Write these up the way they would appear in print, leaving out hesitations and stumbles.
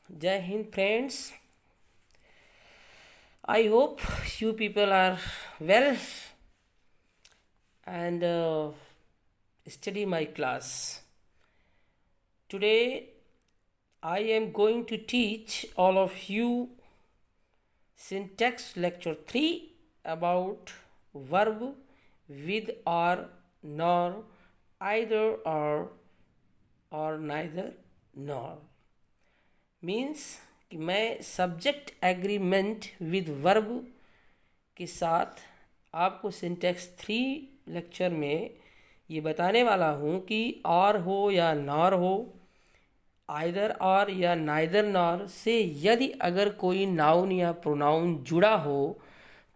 Jai Hind, friends. I hope you people are well and study my class. Today, I am going to teach all of you syntax lecture 3 about verb with or nor, either or neither nor. Means कि मैं subject agreement with verb के साथ आपको syntax 3 lecture में ये बताने वाला हूँ कि और हो या नॉर हो, आइदर और या नाइदर नॉर से यदि अगर कोई नाउन या प्रोनाउन जुड़ा हो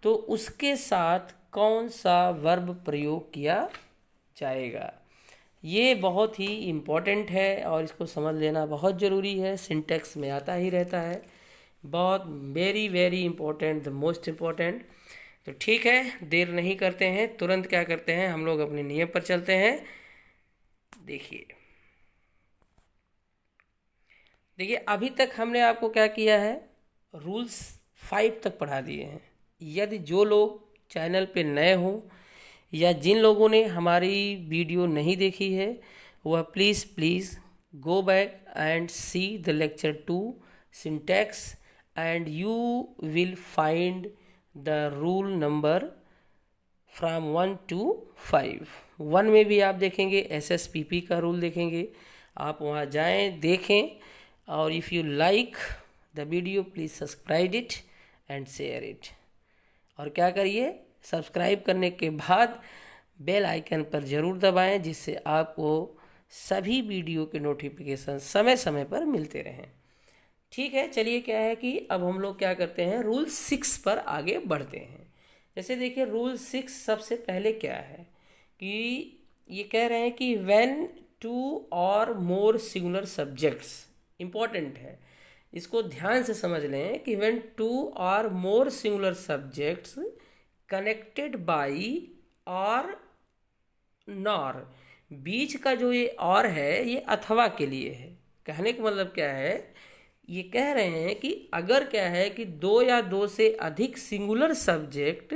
तो उसके साथ कौन सा वर्ब प्रयोग किया जाएगा। ये बहुत ही इम्पॉर्टेंट है और इसको समझ लेना बहुत ज़रूरी है। सिंटैक्स में आता ही रहता है, बहुत very very important, the most important. तो ठीक है, देर नहीं करते हैं, तुरंत क्या करते हैं, हम लोग अपने नियम पर चलते हैं। देखिए अभी तक हमने आपको क्या किया है, रूल्स 5 तक पढ़ा दिए हैं। यदि जो लोग चैनल पे नए हों या जिन लोगों ने हमारी वीडियो नहीं देखी है वह please go back and see the lecture 2 syntax and you will find the rule number from 1 to 5। 1 में भी आप देखेंगे SSPP का रूल देखेंगे, आप वहाँ जाएं देखें, और if you like the video please subscribe it and share it. और क्या करिए, सब्सक्राइब करने के बाद बेल आइकन पर ज़रूर दबाएं जिससे आपको सभी वीडियो के नोटिफिकेशन समय समय पर मिलते रहें। ठीक है, चलिए क्या है कि अब हम लोग क्या करते हैं, रूल 6 पर आगे बढ़ते हैं। जैसे देखिए रूल 6 सबसे पहले क्या है कि ये कह रहे हैं कि व्हेन 2 और मोर सिंगुलर सब्जेक्ट्स, इम्पॉर्टेंट है, इसको ध्यान से समझ लें कि व्हेन 2 और मोर सिंगुलर सब्जेक्ट्स कनेक्टेड बाई और नॉर, बीच का जो ये और है ये अथवा के लिए है। कहने का मतलब क्या है, ये कह रहे हैं कि अगर क्या है कि 2 या 2 से अधिक सिंगुलर सब्जेक्ट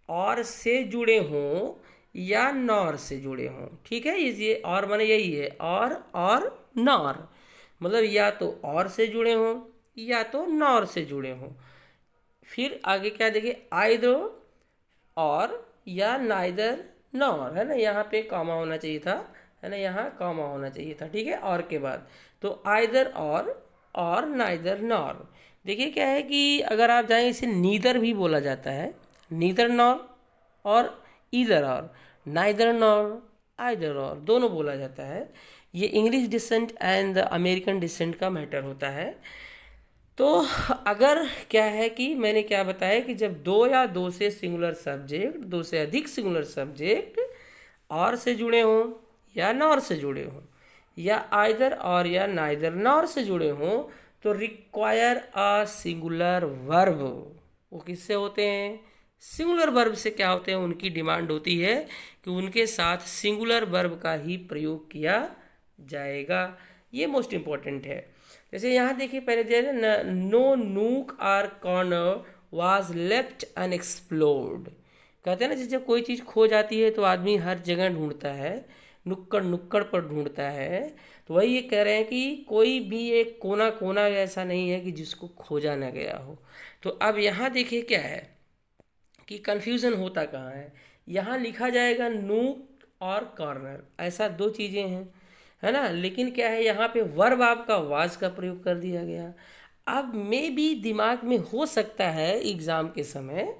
और से जुड़े हों या नॉर से जुड़े हों। ठीक है, ये और माने यही है, और नॉर मतलब या तो और से जुड़े हों या तो नॉर से जुड़े हों। फिर आगे क्या देखिए, आइदर और या नाइदर नॉर, है ना, यहाँ पे कॉमा होना चाहिए था, है ना, यहाँ कॉमा होना चाहिए था। ठीक है, और के बाद तो आइदर और नाइदर नॉर। देखिए क्या है कि अगर आप जाएं, इसे नीदर भी बोला जाता है, नीदर नॉर और either or, neither nor either or दोनों बोला जाता है। ये English descent and American descent का मैटर होता है। तो अगर क्या है कि मैंने क्या बताया कि जब 2 या 2 से सिंगुलर सब्जेक्ट, 2 से अधिक सिंगुलर सब्जेक्ट और से जुड़े हों या नॉर से जुड़े हों या आइदर और या नाइदर नॉर से जुड़े हों तो रिक्वायर अ सिंगुलर वर्ब। वो किससे होते हैं, सिंगुलर वर्ब से क्या होते हैं, उनकी डिमांड होती है कि उनके साथ सिंगुलर वर्ब का ही प्रयोग किया जाएगा। ये मोस्ट इम्पॉर्टेंट है। जैसे यहाँ देखिए पहले दिया है, no nook or corner was left unexplored. कहते हैं ना, जब कोई चीज़ खो जाती है तो आदमी हर जगह ढूंढता है, नुक्कड़ नुक्कड़ पर ढूंढता है। तो वही ये कह रहे हैं कि कोई भी एक कोना कोना ऐसा नहीं है कि जिसको खोजा ना गया हो। तो अब यहाँ देखिए क्या है कि कंफ्यूजन होता कहाँ है, यहाँ लिखा जाएगा नूक और कॉर्नर, ऐसा 2 चीज़ें हैं, है ना, लेकिन क्या है यहाँ पे वर्ब आपका वाज का प्रयोग कर दिया गया। अब में भी दिमाग में हो सकता है एग्जाम के समय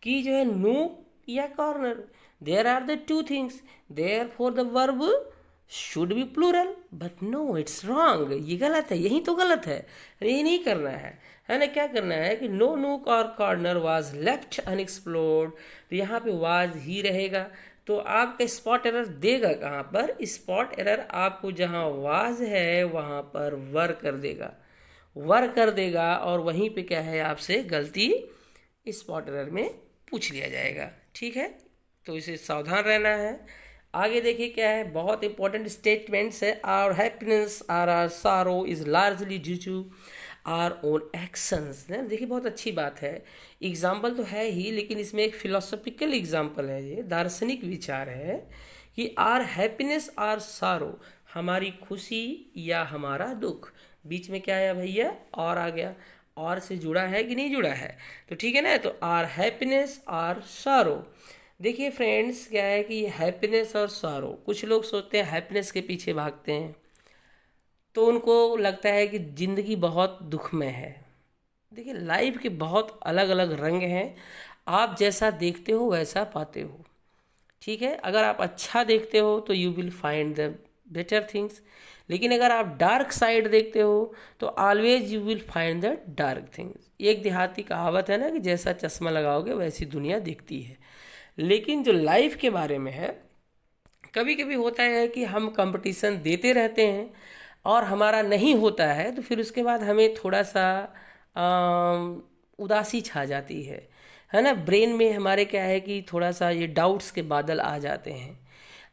कि जो है नूक या corner, there are the 2 things, therefore the verb should be plural, but no it's wrong, ये गलत है, यही तो गलत है, ये नहीं करना है ना। क्या करना है कि नो नूक और कॉर्नर वाज लेफ्ट अनएक्सप्लोर्ड, तो यहाँ पे वाज ही रहेगा। तो आपका स्पॉट एरर देगा कहाँ पर, स्पॉट एरर आपको जहाँ वाज है वहाँ पर वर कर देगा और वहीं पे क्या है आपसे गलती स्पॉट एरर में पूछ लिया जाएगा। ठीक है, तो इसे सावधान रहना है। आगे देखिए क्या है, बहुत इंपॉर्टेंट स्टेटमेंट्स है। Our happiness or sorrow is largely due to our own actions. देखिए बहुत अच्छी बात है, एग्जाम्पल तो है ही, लेकिन इसमें एक फिलोसॉफिकल एग्जाम्पल है, ये दार्शनिक विचार है कि आर हैप्पीनेस आर सारो, हमारी खुशी या हमारा दुख। बीच में क्या आया भैया, और आ गया, और से जुड़ा है कि नहीं जुड़ा है, तो ठीक है ना। तो आर हैप्पीनेस आर सारो। देखिए फ्रेंड्स क्या है कि ये हैप्पीनेस और सारो, कुछ लोग सोचते हैं हैप्पीनेस के पीछे भागते हैं तो उनको लगता है कि ज़िंदगी बहुत दुखमय है। देखिए लाइफ के बहुत अलग अलग रंग हैं, आप जैसा देखते हो वैसा पाते हो, ठीक है। अगर आप अच्छा देखते हो तो you will find the better things, लेकिन अगर आप डार्क साइड देखते हो तो always you will find the dark things. एक देहाती कहावत है ना कि जैसा चश्मा लगाओगे वैसी दुनिया दिखती है। लेकिन जो लाइफ के बारे में है, कभी कभी होता है कि हम कंपटीशन देते रहते हैं और हमारा नहीं होता है, तो फिर उसके बाद हमें थोड़ा सा उदासी छा जाती है ना। ब्रेन में हमारे क्या है कि थोड़ा सा ये डाउट्स के बादल आ जाते हैं।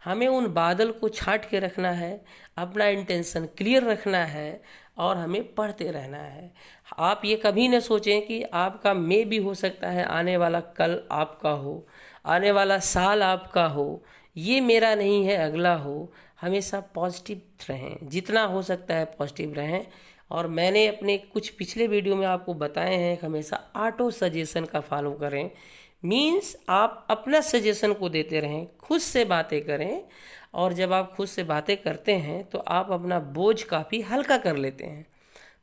हमें उन बादल को छांट के रखना है, अपना इंटेंशन क्लियर रखना है और हमें पढ़ते रहना है। आप ये कभी न सोचें कि आपका मे भी हो सकता है आने वाला कल आपका हो, आने वाला साल आपका हो, ये मेरा नहीं है अगला हो। हमेशा पॉजिटिव रहें, जितना हो सकता है पॉजिटिव रहें। और मैंने अपने कुछ पिछले वीडियो में आपको बताए हैं कि हमेशा ऑटो सजेशन का फॉलो करें। मीन्स आप अपना सजेशन को देते रहें, खुद से बातें करें, और जब आप खुद से बातें करते हैं तो आप अपना बोझ काफ़ी हल्का कर लेते हैं।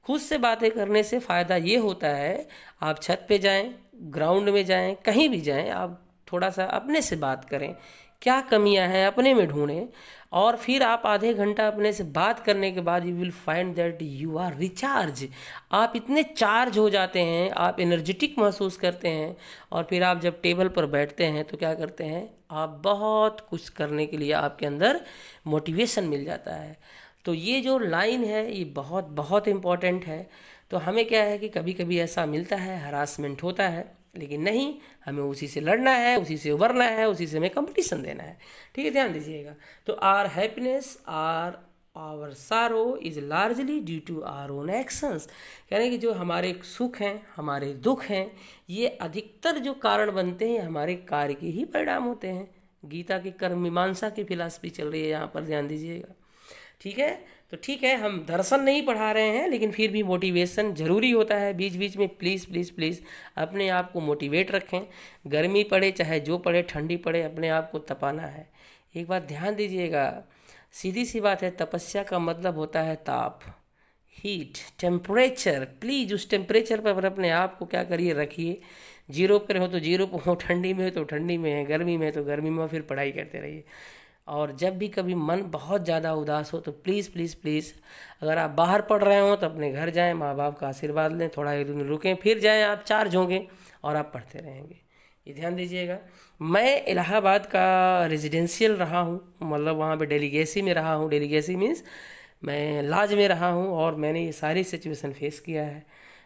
खुद से बातें करने से फ़ायदा ये होता है, आप छत पे जाएं, ग्राउंड में जाएं, कहीं भी जाएं, आप थोड़ा सा अपने से बात करें, क्या कमियां हैं अपने में ढूंढें, और फिर आप आधे घंटा अपने से बात करने के बाद you will find that you are recharge. आप इतने चार्ज हो जाते हैं, आप एनर्जेटिक महसूस करते हैं, और फिर आप जब टेबल पर बैठते हैं तो क्या करते हैं, आप बहुत कुछ करने के लिए आपके अंदर मोटिवेशन मिल जाता है। तो ये जो लाइन है ये बहुत बहुत इम्पॉर्टेंट है। तो हमें क्या है कि कभी कभी ऐसा मिलता है, हरासमेंट होता है, लेकिन नहीं, हमें उसी से लड़ना है, उसी से उबरना है, उसी से हमें कंपटीशन देना है, ठीक है, ध्यान दीजिएगा। तो our happiness or our sorrow is largely due to our own actions, यानी कि जो हमारे सुख हैं, हमारे दुख हैं, ये अधिकतर जो कारण बनते हैं हमारे कार्य के ही परिणाम होते हैं। गीता की कर्म मीमांसा की फिलॉसफी चल रही है यहाँ पर, ध्यान दीजिएगा, ठीक है। तो ठीक है, हम दर्शन नहीं पढ़ा रहे हैं, लेकिन फिर भी मोटिवेशन ज़रूरी होता है बीच बीच में। प्लीज़ प्लीज़ प्लीज़ अपने आप को मोटिवेट रखें, गर्मी पड़े चाहे जो पड़े, ठंडी पड़े, अपने आप को तपाना है। एक बात ध्यान दीजिएगा, सीधी सी बात है, तपस्या का मतलब होता है ताप, हीट, टेम्परेचर। प्लीज़ उस टेम्परेचर पर अपने आप को क्या करिए, रखिए। जीरो पर हो तो जीरो पर हो, ठंडी में हो तो ठंडी में है, गर्मी में तो गर्मी में, फिर पढ़ाई करते रहिए। और जब भी कभी मन बहुत ज़्यादा उदास हो तो प्लीज़ प्लीज़ प्लीज़, अगर आप बाहर पढ़ रहे हो तो अपने घर जाएं, माँ बाप का आशीर्वाद लें, थोड़ा एक दिन रुकें, फिर जाएं, आप चार्ज होंगे और आप पढ़ते रहेंगे। ये ध्यान दीजिएगा। मैं इलाहाबाद का रेजिडेंशियल रहा हूँ, मतलब वहाँ पे डेलीगेसी में रहा हूँ। डेलीगेसी मीन्स मैं लॉज में रहा हूँ, और मैंने ये सारी सिचुएशन फेस किया है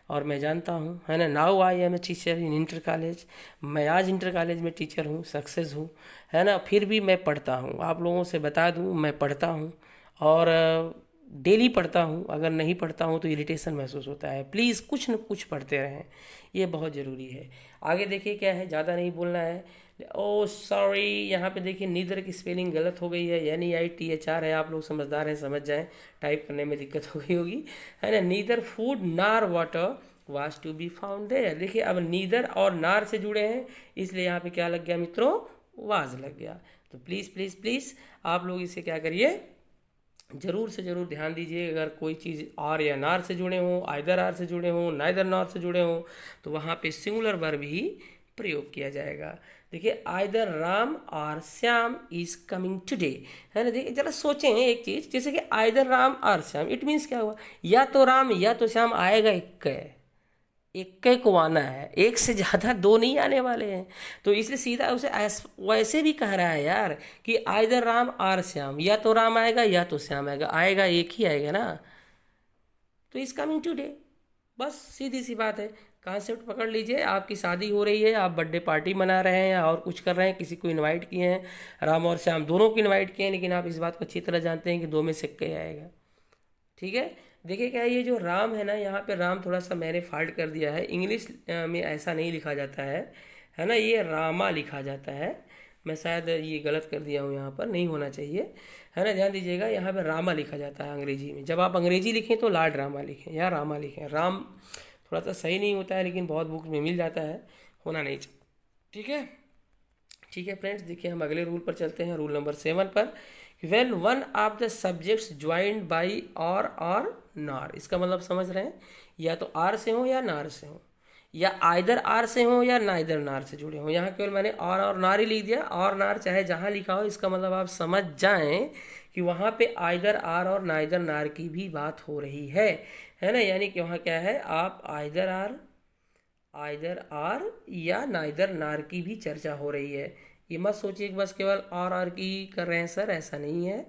और मैं जानता हूँ, है ना। Now I am a teacher in inter college. मैं आज इंटर कॉलेज में टीचर हूँ, सक्सेस हूँ, है ना। फिर भी मैं पढ़ता हूँ, आप लोगों से बता दूँ, मैं पढ़ता हूँ और डेली पढ़ता हूँ। अगर नहीं पढ़ता हूँ तो इरिटेशन महसूस होता है। प्लीज़ कुछ न कुछ पढ़ते रहें, ये बहुत ज़रूरी है। आगे देखिए क्या है, ज़्यादा नहीं बोलना है। ओ सॉरी, यहाँ पे देखिए नीदर की स्पेलिंग गलत हो गई है, NEITHR है। आप लोग समझदार हैं, समझ जाएं, टाइप करने में दिक्कत हो गई होगी, है ना। Neither food nor water was to be found there. देखिए अब नीदर और नार से जुड़े हैं, इसलिए यहाँ पे क्या लग गया मित्रों, वाज लग गया। तो प्लीज़ प्लीज़ प्लीज़ आप लोग इसे क्या करिए, ज़रूर से ज़रूर ध्यान दीजिए। अगर कोई चीज़ आर या नार से जुड़े हों, आइदर आर से जुड़े हों, नाइदर नार से जुड़े हों, तो वहाँ पे सिंगुलर वर्ब ही प्रयोग किया जाएगा। देखिए आइदर राम और श्याम इज कमिंग टुडे, है ना। देखिए जरा सोचें एक चीज़, जैसे कि आइदर राम और श्याम, इट मीन्स क्या हुआ, या तो राम या तो श्याम आएगा, एक को आना है, एक से ज़्यादा दो नहीं आने वाले हैं। तो इसलिए सीधा उसे वैसे भी कह रहा है यार कि आइदर राम और श्याम, या तो राम आएगा या तो श्याम आएगा, आएगा एक ही आएगा ना। तो इज कमिंग टुडे, बस सीधी सी बात है, कॉन्सेप्ट पकड़ लीजिए। आपकी शादी हो रही है, आप बर्थडे पार्टी मना रहे हैं या और कुछ कर रहे हैं, किसी को इनवाइट किए हैं, राम और श्याम दोनों को इनवाइट किए हैं, लेकिन आप इस बात को अच्छी तरह जानते हैं कि दो में से एक आएगा। ठीक है, देखिए क्या है, ये जो राम है ना, यहाँ पे राम थोड़ा सा मैंने फॉल्ट कर दिया है, इंग्लिश में ऐसा नहीं लिखा जाता है ना, ये रामा लिखा जाता है। मैं शायद ये गलत कर दिया हूँ, यहाँ पर नहीं होना चाहिए, है ना, ध्यान दीजिएगा। यहाँ पे रामा लिखा जाता है अंग्रेजी में। जब आप अंग्रेजी लिखें तो लॉर्ड रामा लिखें या रामा लिखें। राम थोड़ा सा सही नहीं होता है, लेकिन बहुत बुक में मिल जाता है, होना नहीं चाहिए। ठीक है, ठीक है फ्रेंड्स, देखिए हम अगले रूल पर चलते हैं, रूल नंबर 7 पर। When one of the subjects joined by और नार, इसका मतलब समझ रहे हैं, या तो आर से हो या नार से हो, या आइदर आर से हो या नाइदर नार से जुड़े हो। यहाँ केवल मैंने और नार ही लिख दिया, और नार चाहे जहाँ लिखा हो, इसका मतलब आप समझ जाएं कि वहाँ पे आइदर आर और नाइदर नार की भी बात हो रही है ना। यानी कि वहाँ क्या है, आप आइदर आर या नाइदर नार की भी चर्चा हो रही है। ये मत सोचिए कि बस केवल आर की कर रहे हैं सर, ऐसा नहीं है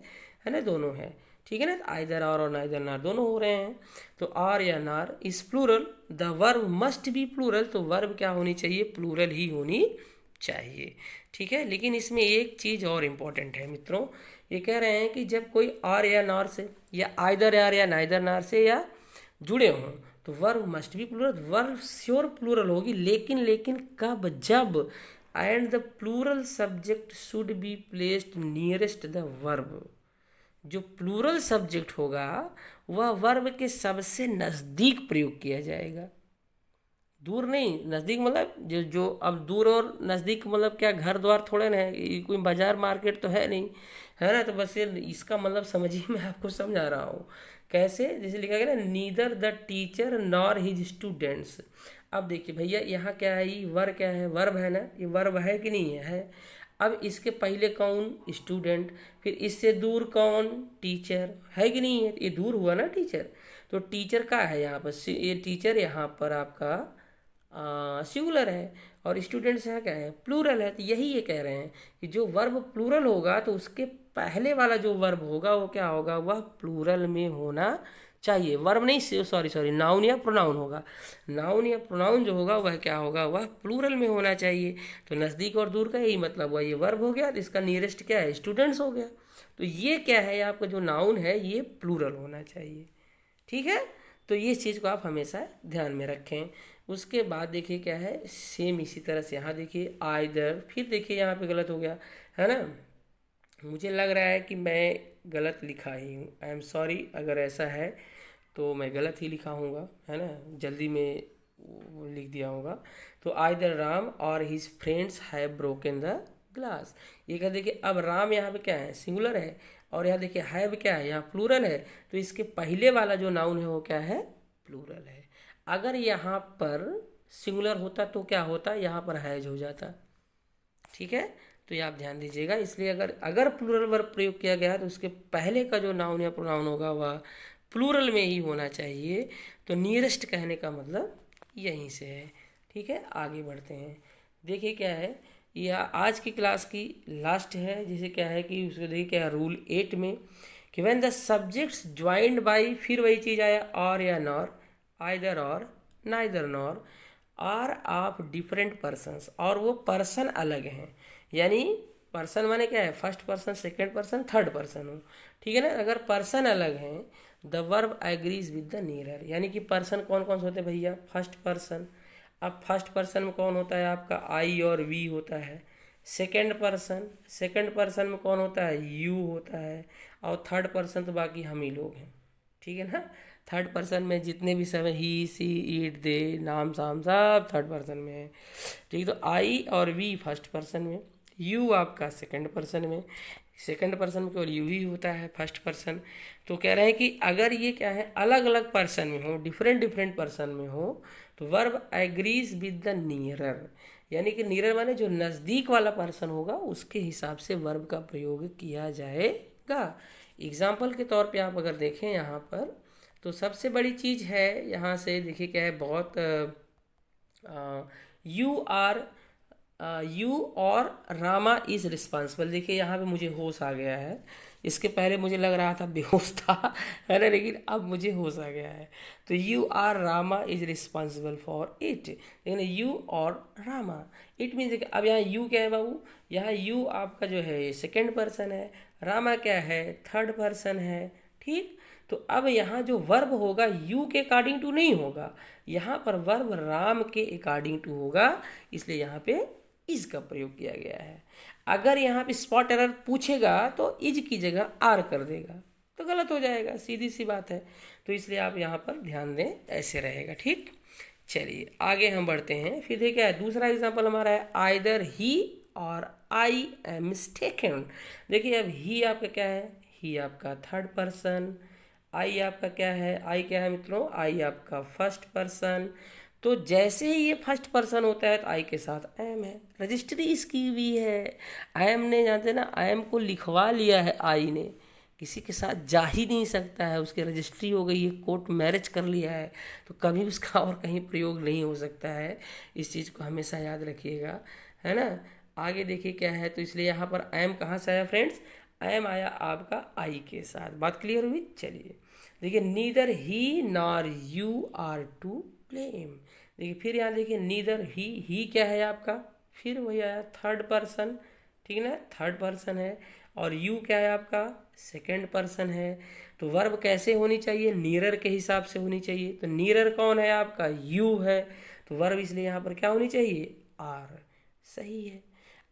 ना, दोनों है। ठीक है ना, आइदर आर और नाइदर नार दोनों हो रहे हैं। तो आर या nor is plural, the verb must be plural, तो वर्ब क्या होनी चाहिए, प्लूरल ही होनी चाहिए। ठीक है, लेकिन इसमें एक चीज़ और इम्पॉर्टेंट है मित्रों, ये कह रहे हैं कि जब कोई आर या नार से या आइदर आर या नाइदर नार से या जुड़े हों तो verb must be plural, verb sure plural होगी, लेकिन कब, जब and the plural subject should be placed nearest the verb. जो प्लूरल सब्जेक्ट होगा वह वर्ब के सबसे नज़दीक प्रयोग किया जाएगा, दूर नहीं, नज़दीक। मतलब जो अब दूर और नज़दीक मतलब क्या, घर द्वार थोड़े ना है, ये कोई बाजार मार्केट तो है नहीं, है ना। तो बस ये इसका मतलब समझिए, मैं आपको समझा रहा हूँ कैसे। जैसे लिखा गया ना, neither the teacher nor his students. अब देखिए भैया, यहाँ क्या है, ये वर्ब क्या है, वर्ब है ना, ये वर्ब है कि नहीं है। अब इसके पहले कौन, स्टूडेंट, फिर इससे दूर कौन, टीचर, है कि नहीं है, ये दूर हुआ ना टीचर। तो टीचर का है यहाँ पर, ये टीचर यहाँ पर आपका सिंगुलर है, और स्टूडेंट्स यहाँ क्या है, प्लूरल है। तो यही ये कह रहे हैं कि जो वर्ब प्लूरल होगा तो उसके पहले वाला जो वर्ब होगा वो क्या होगा, वह प्लूरल में होना चाहिए। वर्ब नहीं, सॉरी नाउन या प्रोनाउन होगा, नाउन या प्रोनाउन जो होगा वह क्या होगा, वह प्लूरल में होना चाहिए। तो नज़दीक और दूर का यही मतलब हुआ, ये वर्ब हो गया तो इसका नियरेस्ट क्या है, स्टूडेंट्स हो गया। तो ये क्या है, आपका जो नाउन है ये प्लूरल होना चाहिए। ठीक है, तो ये चीज़ को आप हमेशा ध्यान में रखें। उसके बाद देखिए क्या है, सेम इसी तरह से यहाँ देखिए आइदर, फिर देखिए यहाँ पे गलत हो गया, है ना। मुझे लग रहा है कि मैं गलत लिखा ही हूँ, आई एम सॉरी अगर ऐसा है तो मैं गलत ही लिखा हूँगा, है ना, जल्दी में वो लिख दिया होगा। तो आइदर राम और his friends have broken the glass. ये क्या, देखिए अब राम यहाँ पे क्या है, सिंगुलर है, और यहाँ देखिए हैव क्या है, यहाँ प्लूरल है। तो इसके पहले वाला जो नाउन है वो क्या है, प्लूरल है। अगर यहाँ पर सिंगुलर होता तो क्या होता, यहाँ पर हैज हो जाता। ठीक है, तो ये आप ध्यान दीजिएगा। इसलिए अगर प्लूरल वर्ब प्रयोग किया गया है तो उसके पहले का जो नाउन या प्रोनाउन होगा वह प्लूरल में ही होना चाहिए। तो नियरेस्ट कहने का मतलब यहीं से है। ठीक है, आगे बढ़ते हैं। देखिए क्या है, यह आज की क्लास की लास्ट है, जिसे क्या है कि उसको देखिए क्या है, रूल 8 में कि when the subjects joined by, फिर वही चीज़ आया और या nor, either or neither nor, are of different persons, और वो पर्सन अलग हैं। यानी पर्सन माने क्या है, first person, second person, third person हो। ठीक है ना, अगर पर्सन अलग हैं, the verb agrees with the nearer. यानी कि पर्सन कौन कौन से होते हैं भैया, फर्स्ट पर्सन। अब फर्स्ट पर्सन में कौन होता है आपका, आई और वी होता है। सेकंड पर्सन में कौन होता है, यू होता है। और थर्ड पर्सन तो बाकी हम ही लोग हैं। ठीक है ना, थर्ड पर्सन में जितने भी सब ही, सी, इट, दे, नाम, साम, सब थर्ड पर्सन में है। ठीक है, तो आई और वी फर्स्ट पर्सन में, यू आपका सेकंड पर्सन में केवल यू ही होता है, फर्स्ट पर्सन। तो कह रहे हैं कि अगर ये क्या है, अलग अलग पर्सन में हो, डिफरेंट पर्सन में हो, तो verb agrees with the nearer. यानी कि नियरर माने जो नज़दीक वाला पर्सन होगा उसके हिसाब से वर्ब का प्रयोग किया जाएगा। एग्जाम्पल के तौर पे आप अगर देखें यहाँ पर, तो सबसे बड़ी चीज़ है यहाँ से देखिए क्या है, बहुत you or Rama is responsible. देखिए यहाँ पे मुझे होश आ गया है इसके पहले मुझे लग रहा था बेहोश था, है ना, लेकिन अब मुझे होश आ गया है। तो you or Rama is responsible for it, लेकिन you or Rama, it means अब यहाँ यू क्या है बाबू, यहाँ यू आपका जो है ये सेकेंड पर्सन है, रामा क्या है, थर्ड पर्सन है, ठीक। तो अब यहाँ जो वर्ब होगा यू के अकॉर्डिंग टू नहीं होगा, यहाँ पर वर्ब राम के अकॉर्डिंग टू होगा, इसलिए यहाँ पे इज का प्रयोग किया गया है। अगर यहाँ पे स्पॉट एरर पूछेगा तो इज की जगह आर कर देगा तो गलत हो जाएगा, सीधी सी बात है। तो इसलिए आप यहाँ पर ध्यान दें, ऐसे रहेगा, ठीक। चलिए आगे हम बढ़ते हैं। फिर देखिए है दूसरा एग्जाम्पल हमारा है आइदर ही और आई एम मिस्टेकन। देखिए अब ही आपका क्या है, ही आपका थर्ड पर्सन, आई आपका क्या है, आई क्या है मित्रों, आई आपका फर्स्ट पर्सन। तो जैसे ही ये फर्स्ट पर्सन होता है तो आई के साथ एम है, रजिस्ट्री इसकी भी है। एम ने जानते ना, एम को लिखवा लिया है आई ने, किसी के साथ जा ही नहीं सकता है, उसकी रजिस्ट्री हो गई है, कोर्ट मैरिज कर लिया है, तो कभी उसका और कहीं प्रयोग नहीं हो सकता है। इस चीज़ को हमेशा याद रखिएगा, है ना। आगे देखिए क्या है, तो इसलिए यहाँ पर एम कहाँ से आया फ्रेंड्स, एम आया आपका आई के साथ। बात क्लियर हुई। चलिए देखिए नीदर ही nor you are to blame. देखिए फिर यहाँ देखिए नीदर ही क्या है आपका, फिर वही आया थर्ड पर्सन, ठीक ना, थर्ड पर्सन है, और यू क्या है आपका, सेकंड पर्सन है। तो वर्ब कैसे होनी चाहिए, नीरर के हिसाब से होनी चाहिए। तो नीरर कौन है आपका, यू है, तो वर्ब इसलिए यहाँ पर क्या होनी चाहिए, आर। सही है।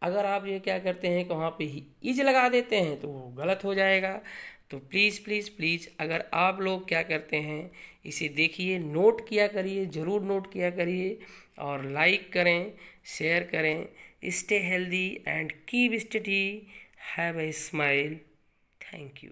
अगर आप ये क्या करते हैं कि वहाँ पे ही इज लगा देते हैं तो वो गलत हो जाएगा। तो प्लीज़ प्लीज़ प्लीज़ अगर आप लोग क्या करते हैं, इसे देखिए, नोट किया करिए, ज़रूर नोट किया करिए, और लाइक करें, शेयर करें। Stay healthy and keep study, have a smile. Thank you.